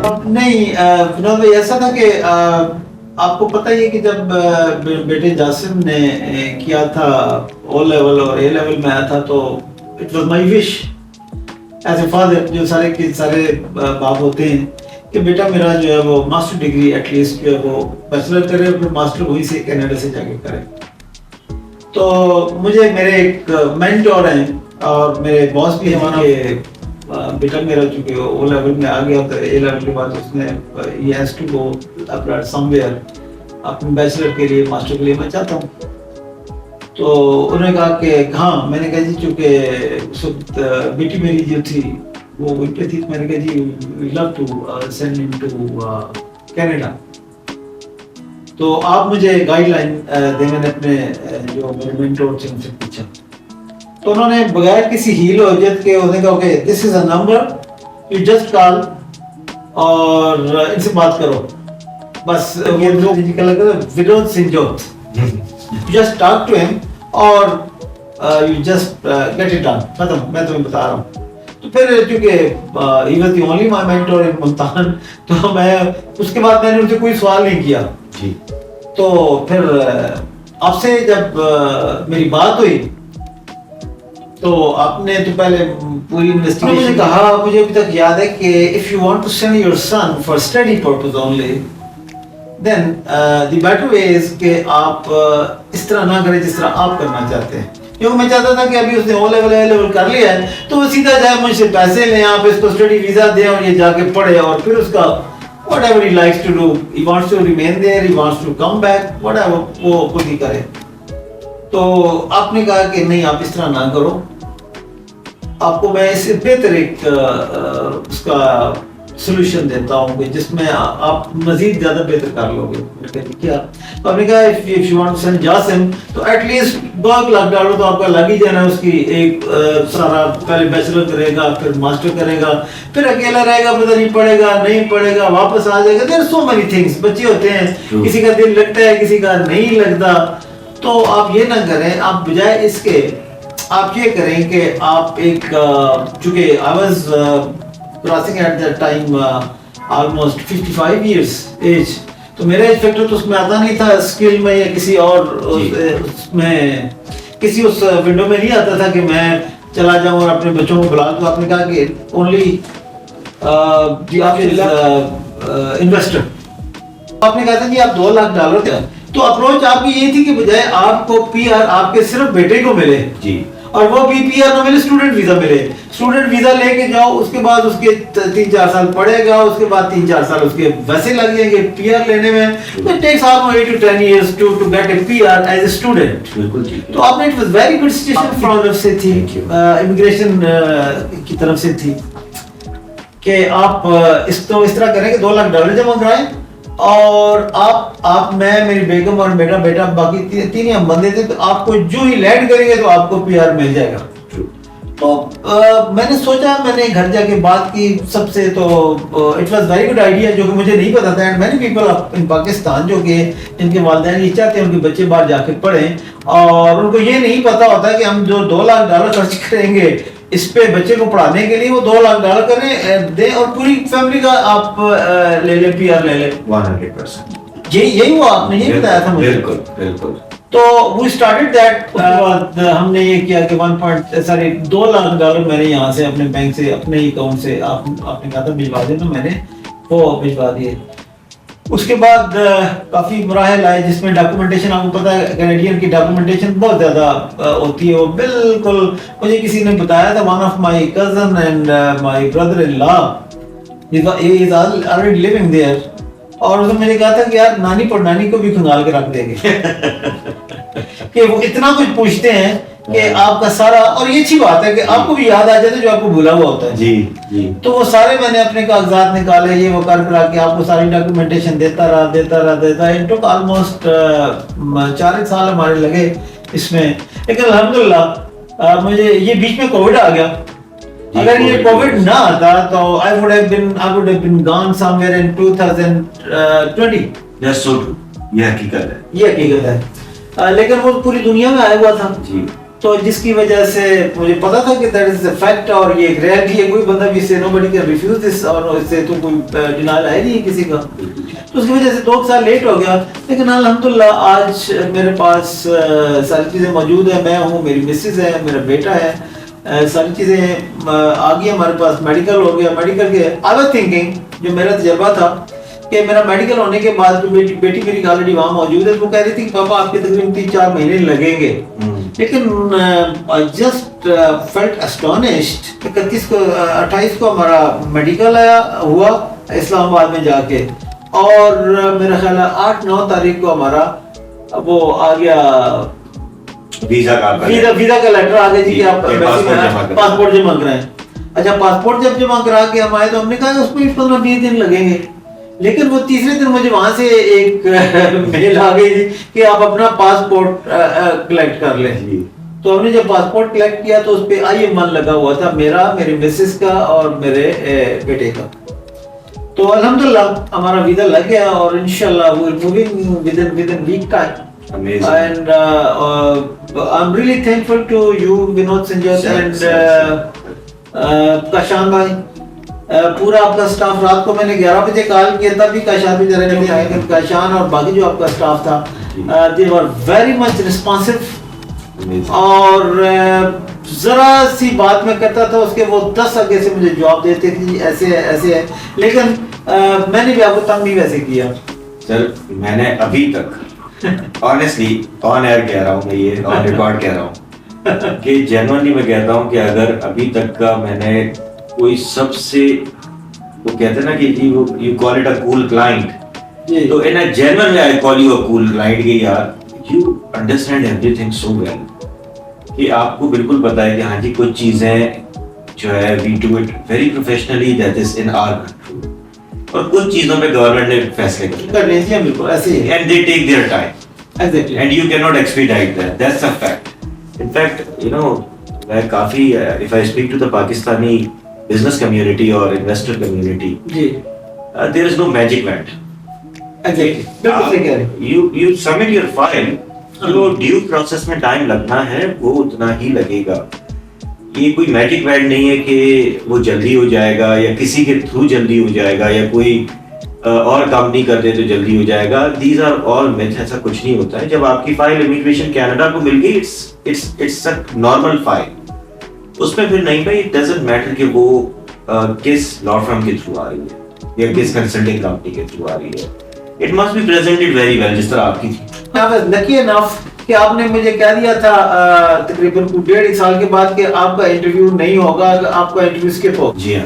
نہیں فنود بھائی، ایسا تھا کہ آپ کو پتہ ہی ہے کہ جب بیٹے جاسم نے کیا تھا او لیول اور اے لیول میں آیا تھا تو it was my wish as a father, جو سارے کے سارے باپ ہوتے ہیں کہ بیٹا میرا جو ہے وہ ماسٹر ڈگری ایٹ لیسٹ جو ہے وہ بیچلر کرے اور پھر ماسٹر وہیں سے کینیڈا سے جا کے کرے. تو مجھے میرے ایک مینٹور ہیں اور میرے باس بھی ہیں کہ بیٹا میرا چونکہ او لیول میں آ گیا تو اے لیول کے بعد اس نے ہی has to go abroad somewhere اپنے بیچلر کے لیے ماسٹر کے لیے میں چاہتا ہوں. تو انہوں نے کہا کہ ہاں. میں نے کہا جی چونکہ اس وقت بیٹی میری جو تھی وہ وہیں پہ تھی، میں نے کہا جی وی لو ٹو سینڈ ہم ٹو کینیڈا. تو آپ مجھے گائیڈ لائن دیں. میں نے اپنے جو میرے مینٹور تھے ان سے پوچھا تو انہوں نے بغیر کسی ہیل و حجت کے انہوں نے کہا کہ this is a number, you just call اور ان سے بات کرو. بس وداؤٹ سنجوت جسٹ ٹاک ٹو ہم اور you just get it done. ختم، میں تمہیں بتا رہا ہوں. تو پھر چونکہ he was the only my mentor in Multan, تو میں اس کے بعد میں نے ان سے کوئی سوال نہیں کیا. جی. تو پھر آپ سے جب میری بات ہوئی تو آپ نے تو پہلے پوری انویسٹیگیشن مجھے کہا، مجھے ابھی تک یاد ہے کہ if you want to send your son for study purpose only then the better way is کہ آپ اس طرح نہ کریں جس طرح آپ کرنا چاہتے ہیں. کیونکہ میں چاہتا تھا کہ ابھی اس نے او لیول اے لیول کر لیا ہے تو وہ سیدھا جائے مجھ سے پیسے لیں، آپ اس کو اسٹڈی ویزا دیں اور یہ جا کے پڑھے اور پھر اس کا whatever he likes to do, he wants to remain there, he wants to come back, whatever وہ خود ہی کرے. تو آپ نے کہا کہ نہیں، آپ اس طرح نہ کرو، آپ کو میں اس سے بہتر ایک اس کا سولوشن دیتا ہوں کہ جس میں آپ مزید زیادہ بہتر کر لو گے. کیا آپ نے کہا if you want to send Jasim تو ایٹ لیسٹ $2,00,000 تو آپ کا لگ ہی جانا. اس کی ایک سارا پہلے بیچلر کرے گا، پھر ماسٹر کرے گا، پھر اکیلا رہے گا، پتہ نہیں پڑھے گا نہیں پڑھے گا، واپس آ جائے گا. there are so many things. بچے ہوتے ہیں، کسی کا دل لگتا ہے کسی کا نہیں لگتا. تو آپ یہ نہ کریں، آپ بجائے اس کے آپ یہ کریں کہ آپ ایک چونکہ I was crossing at that time almost 55 years age، تو میرا ایج فیکٹر تو اس میں آتا نہیں تھا اسکل میں یا کسی اور اس میں کسی اس ونڈو میں نہیں آتا تھا کہ میں چلا جاؤں اور اپنے بچوں کو بلا دوں. آپ نے کہا کہ اونلی انویسٹر. آپ نے کہا تھا کہ آپ $2,00,000 تھے. تو اپروچ آپ کی یہ تھی کہ بجائے آپ کو پی آر آپ کے صرف بیٹے کو ملے جی، اور وہ بھی پی آر نہ ملے، اسٹوڈنٹ ویزا ملے. اسٹوڈنٹ ویزا لے کے جاؤ، اس کے بعد اس کے 3-4 سال پڑھے گا، اس کے بعد 3-4 سال اس کے ویسے لگ جائیں گے پی آر لینے میں. It takes almost 8 to 10 years to get a PR as a student. بالکل ٹھیک. تو آپ نے it was very good situation from طرف سے تھی، امیگریشن کی طرف سے تھی کہ آپ اس طرح کریں کہ $2,00,000 جمع کرائیں اور آپ میں میری بیگم اور میرا بیٹا باقی تین ہم بندے تھے. تو آپ کو جو ہی لینڈ کریں گے تو آپ کو پی آر مل جائے گا. تو میں نے سوچا، میں نے گھر جا کے بات کی سب سے. تو it was very good idea جو کہ مجھے نہیں پتا تھا. And many people in Pakistan جو کہ جن کے والدین یہ چاہتے ہیں ان کے بچے باہر جا کے پڑھیں اور ان کو یہ نہیں پتا ہوتا کہ ہم جو $2,00,000 خرچ کریں گے اس پہ بچے کو پڑھانے کے لیے وہ $2,00,000 کریں دیں اور پوری فیملی کا آپ لے لیں پی آر لے لیں 100%. یہی ہوا. آپ نے یہ بتایا تھا مجھے. بالکل بالکل. تو we started that. اس کے بعد ہم نے یہ کیا کہ $2,00,000 میں نے یہاں سے اپنے بینک سے اپنے اکاؤنٹ سے آپ نے کہا تھا بھجوا دیں، تو میں نے وہ بھجوا دیے. اس کے بعد کافی مراحل آئے جس میں ڈاکومنٹیشن، آپ کو پتا ہے کینیڈین کی ڈاکومنٹیشن بہت زیادہ ہوتی ہے. وہ بالکل مجھے کسی نے بتایا تھا، one of my cousin and my brother-in-law he is already living there. اور اس نے مجھے کہا تھا کہ یار نانی پڑنانی کو بھی کھنگال کے رکھ دیں گے کہ وہ اتنا کچھ پوچھتے ہیں کہ آپ کا سارا. اور یہ اچھی بات ہے کہ آپ کو بھی یاد آ جاتا ہے جو آپ کو بھولا ہوا ہوتا ہے. جی جی. تو وہ سارے میں نے اپنے کاغذات نکالے، یہ وہ کر کے آپ کو ساری ڈاکومنٹیشن دیتا رہا. ان ٹوک آلموسٹ 4 سال ہمارے لگے اس میں. لیکن الحمدللہ مجھے یہ بیچ میں کووڈ آ گیا. اگر یہ کووڈ نہ آتا تو I would have been gone somewhere in 2020. Yes, so true. یہ حقیقت ہے. لیکن وہ پوری دنیا میں آیا ہوا تھا. جی. تو جس کی وجہ سے مجھے پتا تھا کہ دیٹ از اے فیکٹ اور یہ ایک ریئلٹی ہے, کوئی بندہ بھی سے نوبڈی کین ریفیوز دس, اور اس سے تو کوئی ڈینائل ہے نہیں کسی کا. تو اس کی وجہ سے 2 سال لیٹ ہو گیا, لیکن الحمدللہ آج میرے پاس ساری چیزیں موجود ہیں. میں ہوں, میری مسز ہے, میرا بیٹا ہے, ساری چیزیں آ گئی ہمارے پاس. میڈیکل ہو گیا, میڈیکل کے آئی واز تھنکنگ, جو میرا تجربہ تھا کہ میرا میڈیکل ہونے کے بعد جو بیٹی میری آلریڈی وہاں موجود ہے, وہ کہہ رہی تھی کہ پاپا آپ کے تقریباً 3-4 مہینے لگیں گے. لیکن I just felt astonished کہ 28 کو ہمارا میڈیکل ہوا اسلام آباد میں جا کے, اور میرا خیال ہے 8-9 تاریخ کو ہمارا وہ آ گیا ویزا کا لیٹر آ گیا جی کہ آپ پاسپورٹ جمع کرائیں. اچھا پاسپورٹ جب جمع کرا کے ہم آئے تو ہم نے کہا اس میں 15-20 دن لگیں گے. لیکن وہ تیسرے دن مجھے وہاں سے ایک میل آ گئی تھی کہ آپ اپنا پاسپورٹ کلیکٹ کر لیں. تو ہم نے جب پاسپورٹ کلیکٹ کیا تو اس پہ IM1 لگا ہوا تھا, میرا, میری مسز کا اور میرے بیٹے کا. تو الحمدللہ ہمارا ویزا لگ گیا اور انشاءاللہ we are moving within week time. Amazing. And I'm really thankful to you Vinod Sanjay and Kashan bhai. پورا آپ کا سٹاف. رات کو میں نے 11 بجے کال کیا تھا بھی کاشان بھی ذرا جلدی آئے گا. کاشان اور باقی جو آپ کا سٹاف تھا they were very much responsive. اور ذرا سی بات میں کرتا تھا اس کے وہ 10 آگے سے مجھے جواب دیتے کہ ایسے ہے ایسے ہے. لیکن میں نے بھی آپ کو تنگ نہیں ویسے کیا. سر میں نے ابھی تک آنیسٹلی آن ایئر کہہ رہا ہوں, میں یہ آن ریکارڈ کہہ رہا ہوں کہ جینوئنلی میں کہتا ہوں کہ اگر ابھی تک کا میں نے کوئی سب سے, وہ کہتے ہیں نا کہ you call it a cool client, تو in a genuine way I call you a cool client کہ یار you understand everything so well کہ آپ کو بالکل پتا ہے کہ ہاں جی کچھ چیزیں جو ہے we do it very professionally that is in our control, اور کچھ چیزوں پہ گورنمنٹ نے فیصلے کرنے ہیں بالکل ایسے ہی and they take their time exactly and you cannot expedite that. That's a fact. In fact, you know, میں کافی if I speak to the Pakistani business community or investor community, there is no magic wand. Exactly. You submit your file, جو due process میں time لگنا ہے وہ اتنا ہی لگے گا. یہ کوئی میجک وینڈ نہیں ہے کہ وہ جلدی ہو جائے گا یا کسی کے تھرو جلدی ہو جائے گا یا کوئی اور کام نہیں کر دے تو جلدی ہو جائے گا. These are all math. ایسا کچھ نہیں ہوتا ہے. جب آپ کی فائل امیگریشن کینیڈا کو مل گئی, اٹس اے نارمل فائل. اس میں پھر نہیں بھائی اٹ ڈزنٹ میٹر کہ وہ کس لا فرم کے تھرو آ رہی ہے یا کس کنسلٹنگ کمپنی کے تھرو آ رہی ہے. It must be presented very well جس طرح آپ کی تھی. I was lucky enough کہ آپ نے مجھے کہہ دیا تھا تقریباً 1.5 سال کے بعد کہ آپ کا انٹرویو نہیں ہوگا, آپ کا انٹرویو اسکپ ہوگا. جی ہاں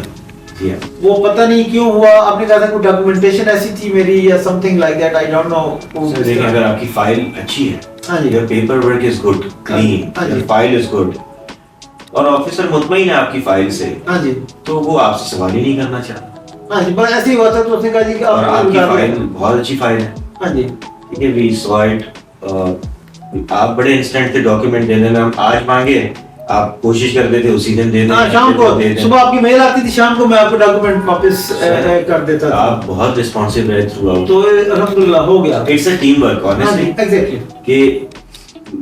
جی ہاں. وہ پتہ نہیں کیوں ہوا. آپ نے کہا تھا کوئی ڈاکومنٹیشن ایسی تھی میری یا something like that, I don't know. دیکھیں اگر آپ کی فائل اچھی ہے, ہاں جی, your paperwork is good, clean, your file is good, اور آفیسر مطمئن ہے آپ کی فائل سے, ہاں جی, تو وہ آپ سے سوال ہی نہیں کرنا چاہتا. ہاں جی, بس ایسے ہی ہوا تھا. تو اس نے کہا جی کہ آپ کی فائل بہت اچھی فائل ہے. ہاں جی, ٹھیک ہے, وی سو اٹ. آپ بڑے انسٹنٹ تھے ڈاکیومنٹ دینے میں. ہم آج مانگے آپ کوشش کرتے تھے اسی دن دے دیں. شام کو صبح آپ کی میل آتی تھی, شام کو میں آپ کو ڈاکیومنٹ واپس کر دیتا تھا. آپ بہت رسپانسو رہے تھرو آؤٹ. تو الحمدللہ ہو گیا. It's a team work honestly. Exactly کہ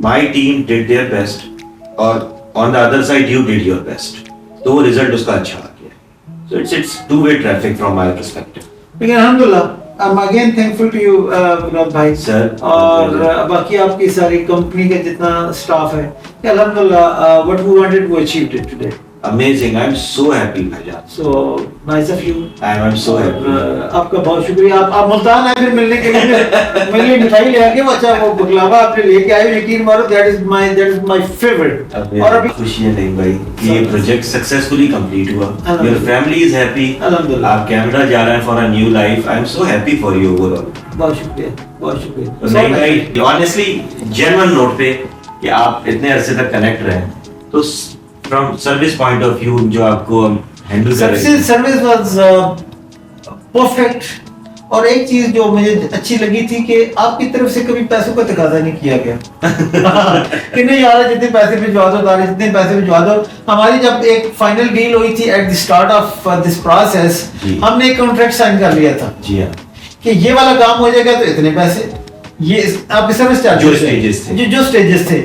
my team did their best اور on the other side you did your best, تو وہ رزلٹ اس کا اچھا آ گیا. So it's two way traffic from my perspective. لیکن الحمدللہ I'm again thankful to you Vinod bhai sir, اور باقی آپ کی ساری کمپنی کا جتنا اسٹاف ہے. الحمدللہ what we wanted we achieved it today. Amazing. I'm so happy بھائی. So nice of you. I'm so happy. آپ کا بہت شکریہ. آپ ملتان آئے پھر ملنے کے لیے. میرے لیے مٹھائی لے آ کے اچھا وہ بکلاوا آپ نے لے کے آئے. یقین مارو that is my favorite. اور ابھی خوشی ہے نہیں بھائی کہ یہ پروجیکٹ سکسیسفلی کمپلیٹ ہوا. Your family is happy. الحمدللہ. آپ کینیڈا جا رہے ہیں for a new life. I'm so happy for you overall. بہت شکریہ, بہت شکریہ. نہیں بھائی honestly genuine note پہ کہ آپ اتنے عرصے تک کنیکٹ رہے تو from service point of view جو آپ کو ہینڈل کر رہے ہیں. Service was perfect. اور ایک چیز جو مجھے اچھی لگی تھی کہ آپ کی طرف سے کبھی پیسوں کا تقاضا نہیں کیا گیا کہ نہیں یار جتنے پیسے بھجوا دو تارے, جتنے پیسے بھجوا دو. ہماری جب ایک فائنل ڈیل ہوئی تھی at the start of this process, ہم نے ایک کانٹریکٹ سائن کر لیا تھا. جی ہاں, کہ یہ والا کام ہو جائے گا تو اتنے پیسے. یہ آپ کے سروس چارج جو اسٹیجز تھے جو اسٹیجز تھے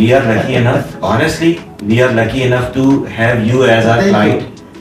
we are lucky enough. Honestly, we are lucky enough to have you as our Thank you. client.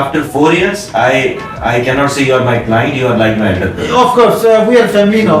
after 4 years, I cannot say you are my client. You are like my elder brother. Of course, we are family now.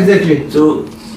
Exactly. so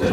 Sir,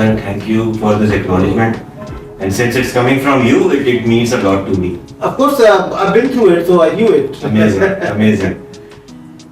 Sir, thank you for this acknowledgement. And since it's coming from you, it means a lot to me. Of course, I've been through it, so I knew it. Amazing, amazing.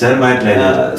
Sir, my pleasure.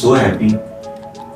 so happy.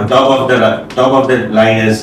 on top of the line is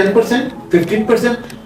10%, 15%,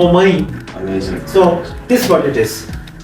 more money। Amazing। So this what it is।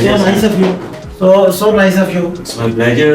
So nice of you। So nice of you। It's my pleasure।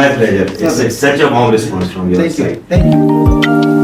my pleasure। It's such a warm response from your Thank you। side। Thank you।